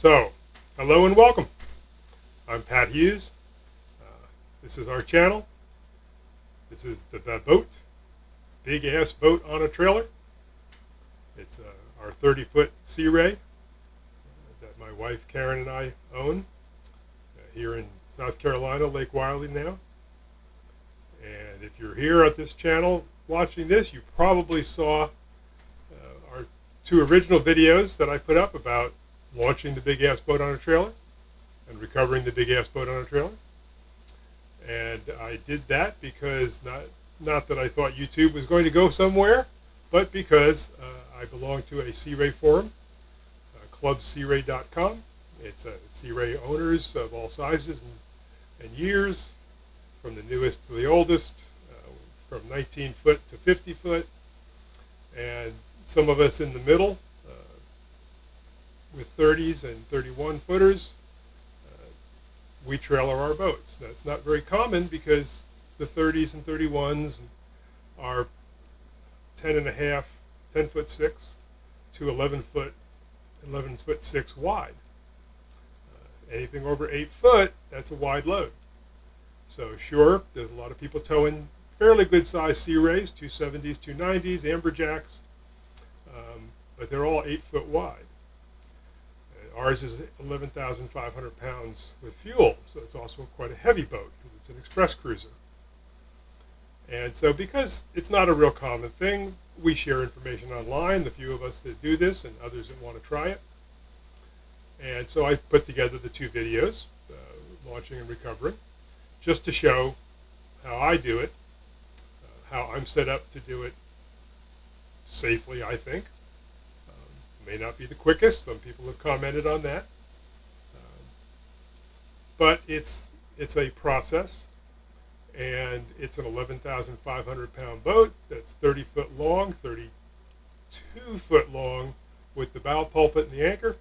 So, hello and welcome. I'm Pat Hughes. This is our channel. This is the BABOAT, big ass boat on a trailer. It's our 30-foot Sea Ray that my wife Karen and I own here in South Carolina, Lake Wiley now. And if you're here at this channel watching this, you probably saw our two original videos that I put up about launching the big ass boat on a trailer and recovering the big ass boat on a trailer. And I did that because not that I thought YouTube was going to go somewhere, but because I belong to a Sea Ray forum, clubsearay.com. It's Sea Ray owners of all sizes and years, from the newest to the oldest, from 19 foot to 50 foot, and some of us in the middle with 30s and 31 footers. We trailer our boats. That's not very common because the 30s and 31s are 10 foot 6 to 11 foot 6 wide. Anything over 8 foot, that's a wide load. So sure, there's a lot of people towing fairly good sized Sea Rays, 270s, 290s, amberjacks, but they're all 8 foot wide. Ours is 11,500 pounds with fuel, so it's also quite a heavy boat because it's an express cruiser. And so because it's not a real common thing, we share information online, the few of us that do this and others that want to try it. And so I put together the two videos, launching and recovering, just to show how I do it, how I'm set up to do it safely, I think. May not be the quickest. Some people have commented on that. But it's a process, and it's an 11,500 pound boat that's 30 foot long, 32 foot long with the bow pulpit and the anchor.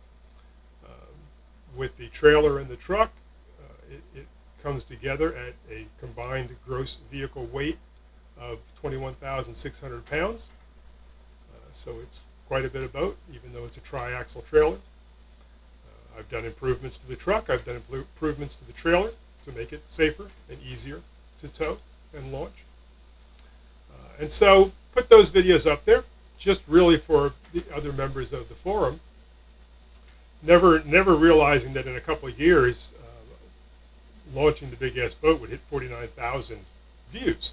With the trailer and the truck, it comes together at a combined gross vehicle weight of 21,600 pounds. So it's quite a bit of boat, even though it's a tri-axle trailer. I've done improvements to the truck. I've done improvements to the trailer to make it safer and easier to tow and launch. And so put those videos up there just really for the other members of the forum, never realizing that in a couple of years, launching the big ass boat would hit 49,000 views.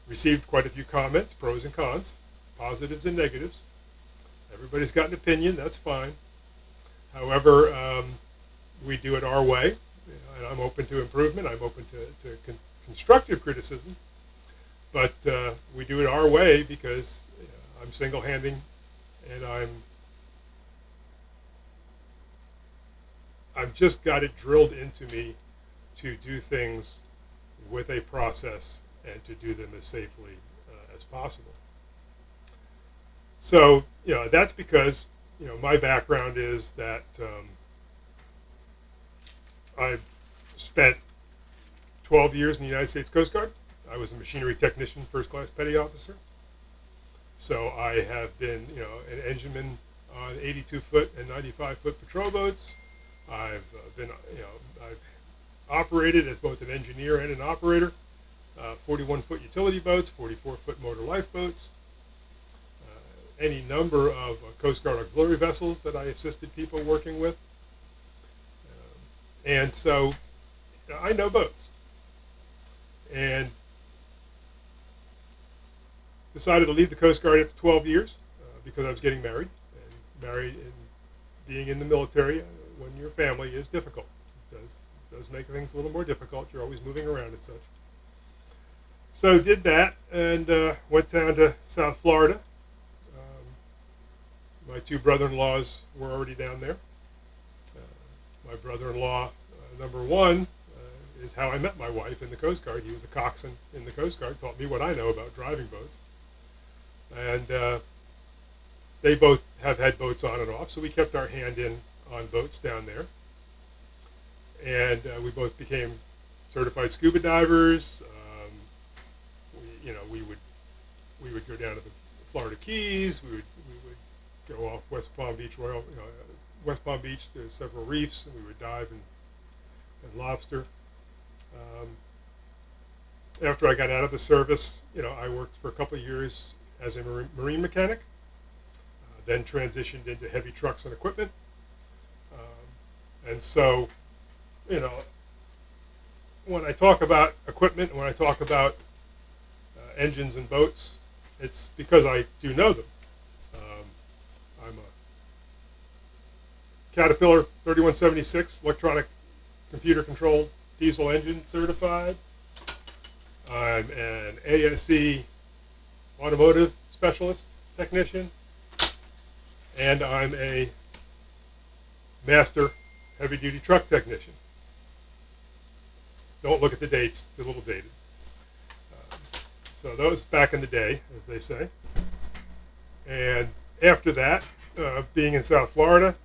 Received quite a few comments, pros and cons, positives and negatives. Everybody's got an opinion, that's fine. However, we do it our way, and I'm open to improvement. I'm open to constructive criticism, but we do it our way because I'm single-handing, and I've just got it drilled into me to do things with a process and to do them as safely as possible. So, that's because, my background is that I spent 12 years in the United States Coast Guard. I was a machinery technician, first class petty officer. So I have been, an engineman on 82 foot and 95 foot patrol boats. I've been, I've operated as both an engineer and an operator, 41 foot utility boats, 44 foot motor lifeboats, any number of Coast Guard auxiliary vessels that I assisted people working with. And so I know boats. And decided to leave the Coast Guard after 12 years because I was getting married. And married and being in the military when your family is difficult. It does make things a little more difficult. You're always moving around and such. So did that and went down to South Florida. My two brother-in-laws were already down there. My brother-in-law, number one, is how I met my wife in the Coast Guard. He was a coxswain in the Coast Guard, taught me what I know about driving boats. And they both have had boats on and off, so we kept our hand in on boats down there. And we both became certified scuba divers. We would go down to the Florida Keys. We would go off West Palm Beach West Palm Beach. There's several reefs, and we would dive and lobster. After I got out of the service, I worked for a couple of years as a marine mechanic, then transitioned into heavy trucks and equipment. And so, when I talk about equipment, when I talk about engines and boats, it's because I do know them. I'm a Caterpillar 3176 electronic computer controlled diesel engine certified. I'm an ASE automotive specialist technician, and I'm a master heavy duty truck technician. Don't look at the dates, it's a little dated. So those back in the day, as they say. And after that, being in South Florida,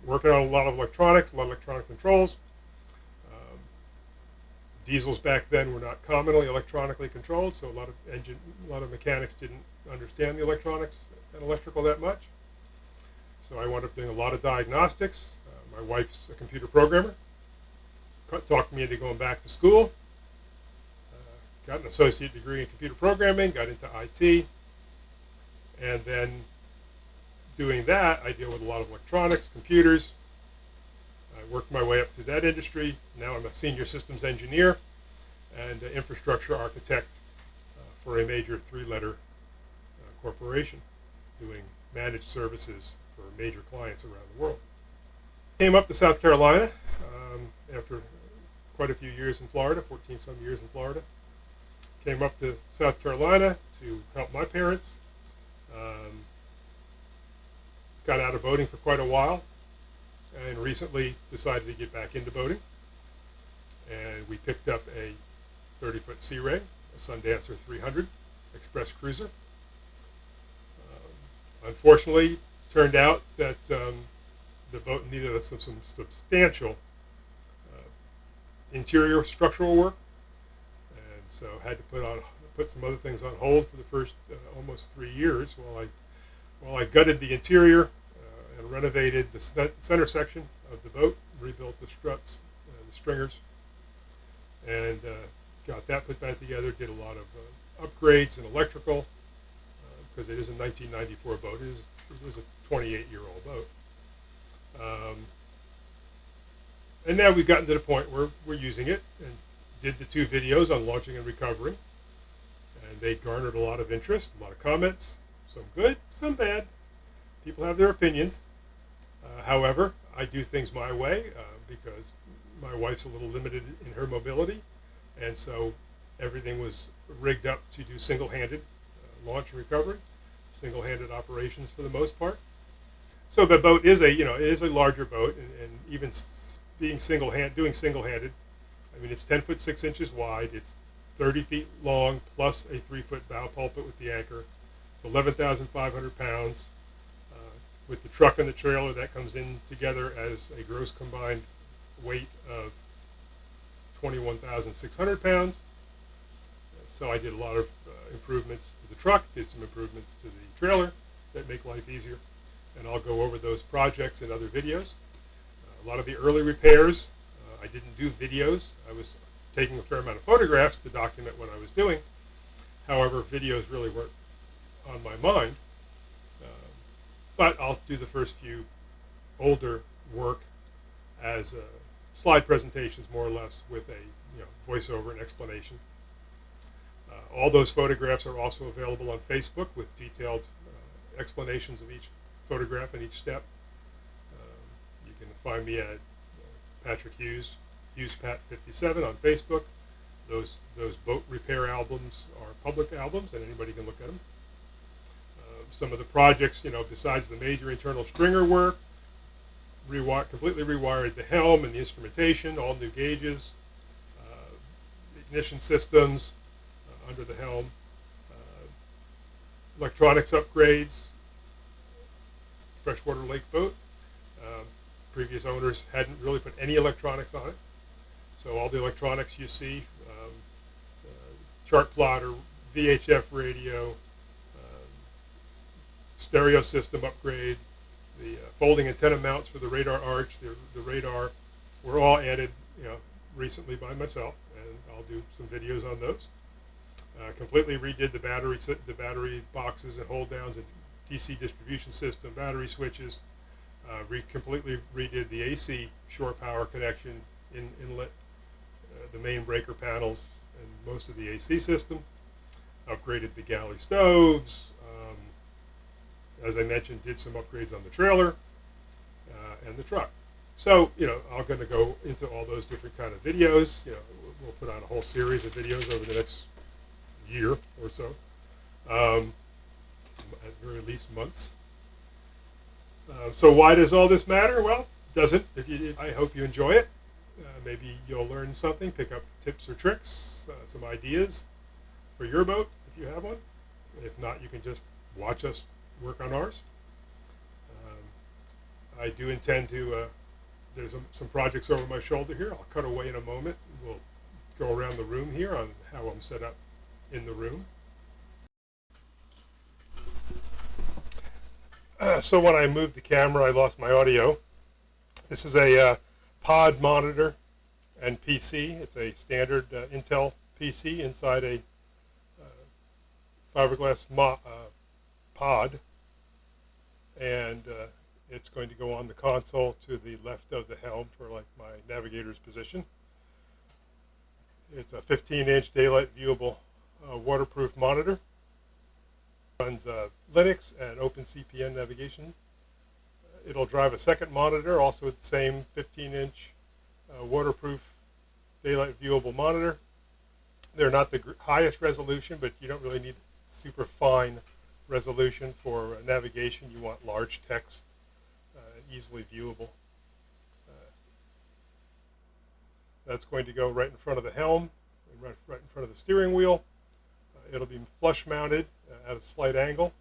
working on a lot of electronics, a lot of electronic controls. Diesels back then were not commonly electronically controlled, so a lot of mechanics didn't understand the electronics and electrical that much. So I wound up doing a lot of diagnostics. My wife's a computer programmer. Talked me into going back to school. Got an associate degree in computer programming, got into IT, and then doing that, I deal with a lot of electronics, computers. I worked my way up through that industry. Now I'm a senior systems engineer and infrastructure architect for a major three-letter corporation doing managed services for major clients around the world. Came up to South Carolina after quite a few years in Florida, 14-some years in Florida. Came up to South Carolina to help my parents. Got out of boating for quite a while, and recently decided to get back into boating. And we picked up a 30-foot Sea Ray, a Sundancer 300 express cruiser. Unfortunately, turned out that the boat needed some substantial interior structural work, and so had to put some other things on hold for the first almost 3 years while I gutted the interior and renovated the center section of the boat, rebuilt the struts, the stringers, and got that put back together. Did a lot of upgrades in electrical because it is a 1994 boat. It is a 28-year-old boat. And now we've gotten to the point where we're using it, and did the 2 videos on launching and recovering. And they garnered a lot of interest, a lot of comments, some good, some bad. People have their opinions. However, I do things my way because my wife's a little limited in her mobility, and so everything was rigged up to do single-handed launch and recovery, single-handed operations for the most part. So the boat is it is a larger boat, and even doing single-handed. I mean, it's 10 foot 6 inches wide. It's 30 feet long plus a 3-foot bow pulpit with the anchor. It's 11,500 pounds. With the truck and the trailer, that comes in together as a gross combined weight of 21,600 pounds. So I did a lot of improvements to the truck, did some improvements to the trailer that make life easier. And I'll go over those projects in other videos. A lot of the early repairs, I didn't do videos. I was taking a fair amount of photographs to document what I was doing. However, videos really weren't on my mind. But I'll do the first few older work as slide presentations, more or less, with a voiceover and explanation. All those photographs are also available on Facebook with detailed explanations of each photograph and each step. You can find me at Patrick Hughes, HughesPat57 on Facebook. Those boat repair albums are public albums, and anybody can look at them. Some of the projects, besides the major internal stringer work, completely rewired the helm and the instrumentation, all new gauges, ignition systems under the helm, electronics upgrades, freshwater lake boat. Previous owners hadn't really put any electronics on it, so all the electronics you see, chart plotter, VHF radio, stereo system upgrade, the folding antenna mounts for the radar arch, the radar, were all added, recently by myself, and I'll do some videos on those. Completely redid the battery boxes and hold downs and DC distribution system, battery switches. Completely redid the AC shore power connection inlet, the main breaker panels, and most of the AC system. Upgraded the galley stoves. As I mentioned, did some upgrades on the trailer and the truck. So, I'm going to go into all those different kind of videos. We'll put out a whole series of videos over the next year or so, at very least months. So why does all this matter? Well, it doesn't. I hope you enjoy it. Maybe you'll learn something, pick up tips or tricks, some ideas for your boat if you have one. If not, you can just watch us work on ours. I do intend to, there's some projects over my shoulder here. I'll cut away in a moment. We'll go around the room here on how I'm set up in the room. So when I moved the camera, I lost my audio. This is a pod monitor and PC. It's a standard Intel PC inside a fiberglass pod, and it's going to go on the console to the left of the helm for like my navigator's position. It's a 15-inch daylight viewable waterproof monitor. Runs Linux and OpenCPN navigation. It'll drive a second monitor, also with the same 15-inch waterproof daylight viewable monitor. They're not the highest resolution, but you don't really need super fine resolution for navigation. You want large text, easily viewable. That's going to go right in front of the helm, right in front of the steering wheel. It'll be flush mounted at a slight angle.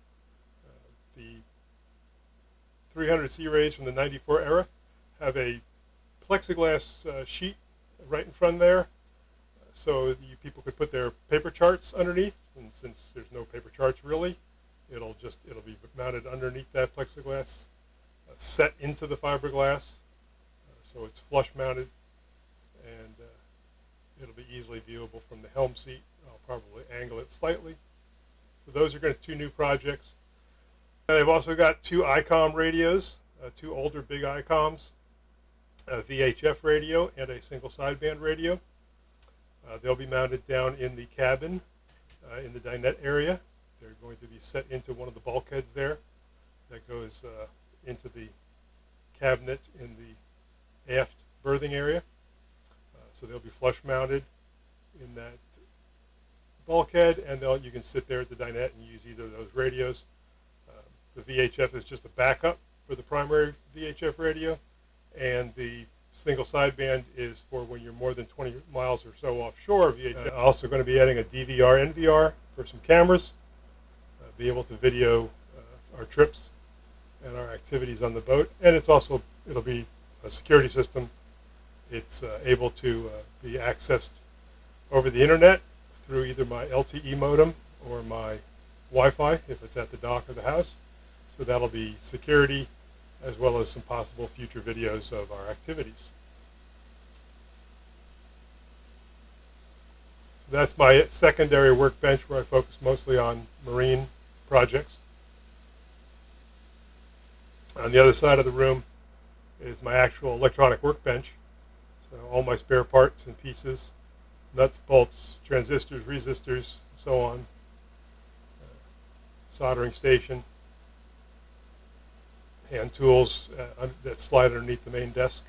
The 300 Sea Rays from the 94 era have a plexiglass sheet right in front there, so people could put their paper charts underneath. And since there's no paper charts really, it'll be mounted underneath that plexiglass, set into the fiberglass, so it's flush mounted, and it'll be easily viewable from the helm seat. I'll probably angle it slightly. So those are two new projects. And I've also got two ICOM radios, two older big ICOMs, a VHF radio and a single sideband radio. They'll be mounted down in the cabin in the dinette area. They're going to be set into one of the bulkheads there that goes into the cabinet in the aft berthing area. So they'll be flush mounted in that bulkhead, and you can sit there at the dinette and use either of those radios. The VHF is just a backup for the primary VHF radio, and the single sideband is for when you're more than 20 miles or so offshore. VHF. Also going to be adding a DVR, NVR for some cameras, be able to video our trips and our activities on the boat, and it'll be a security system. It's able to be accessed over the internet through either my LTE modem or my Wi-Fi if it's at the dock of the house. So that'll be security as well as some possible future videos of our activities. So that's my secondary workbench where I focus mostly on marine projects. On the other side of the room is my actual electronic workbench. So all my spare parts and pieces, nuts, bolts, transistors, resistors, so on. Soldering station, hand tools that slide underneath the main desk.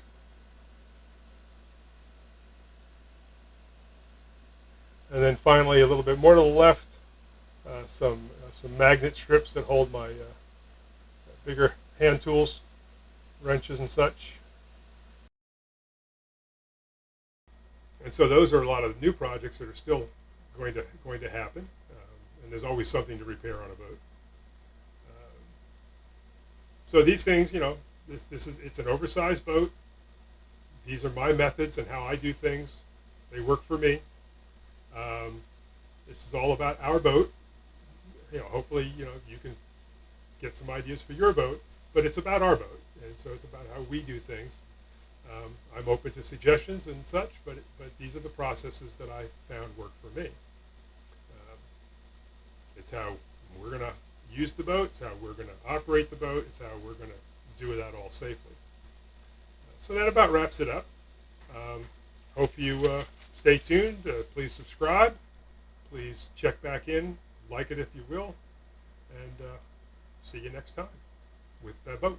And then finally, a little bit more to the left, some magnet strips that hold my bigger hand tools, wrenches and such. And so those are a lot of new projects that are still going to happen, and there's always something to repair on a boat. So these things, it's an oversized boat. These are my methods and how I do things. They work for me. This is all about our boat. Hopefully, you can get some ideas for your boat, but it's about our boat, and so it's about how we do things. I'm open to suggestions and such, but these are the processes that I found work for me. It's how we're going to use the boat, it's how we're going to operate the boat, it's how we're going to do that all safely. So that about wraps it up. Hope you stay tuned. Please subscribe. Please check back in, like it if you will, and see you next time with BABOAT.